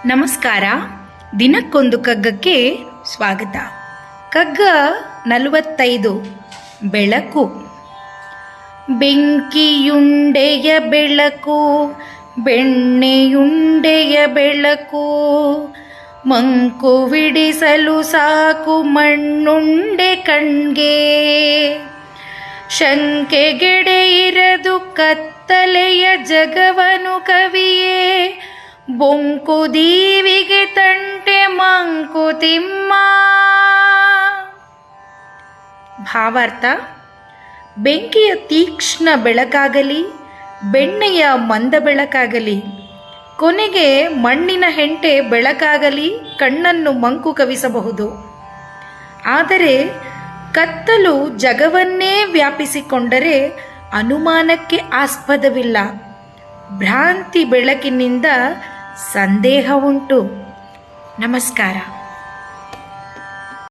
ನಮಸ್ಕಾರ. ದಿನಕ್ಕೊಂದು ಕಗ್ಗಕ್ಕೆ ಸ್ವಾಗತ. ಕಗ್ಗ 45 ಬೆಳಕು. ಬೆಂಕಿಯುಂಡೆಯ ಬೆಳಕು, ಬೆಣ್ಣೆಯುಂಡೆಯ ಬೆಳಕು, ಮಂಕುವಿಡಿಸಲು ಸಾಕು ಮಣ್ಣುಂಡೆ ಕಣ್ಗೆ. ಶಂಕೆಗೆಡೆ ಇರದು ಕತ್ತಲೆಯ ಜಗವನು ಕವಿಯೇ, ಬೊಂಕು ದೀವಿಗೆ ತಂಟೆ ಮಂಕುತಿಮ್ಮ. ಭಾವಾರ್ಥ: ಬೆಂಕಿಯ ತೀಕ್ಷ್ಣ ಬೆಳಕಾಗಲಿ, ಬೆಣ್ಣೆಯ ಮಂದ ಬೆಳಕಾಗಲಿ, ಕೊನೆಗೆ ಮಣ್ಣಿನ ಹೆಂಟೆ ಬೆಳಕಾಗಲಿ ಕಣ್ಣನ್ನು ಮಂಕು ಕವಿಸಬಹುದು. ಆದರೆ ಕತ್ತಲು ಜಗವನ್ನೇ ವ್ಯಾಪಿಸಿಕೊಂಡರೆ ಅನುಮಾನಕ್ಕೆ ಆಸ್ಪದವಿಲ್ಲ. ಭ್ರಾಂತಿ ಬೆಳಕಿನಿಂದ ಸಂದೇಹ ಉಂಟು. ನಮಸ್ಕಾರ.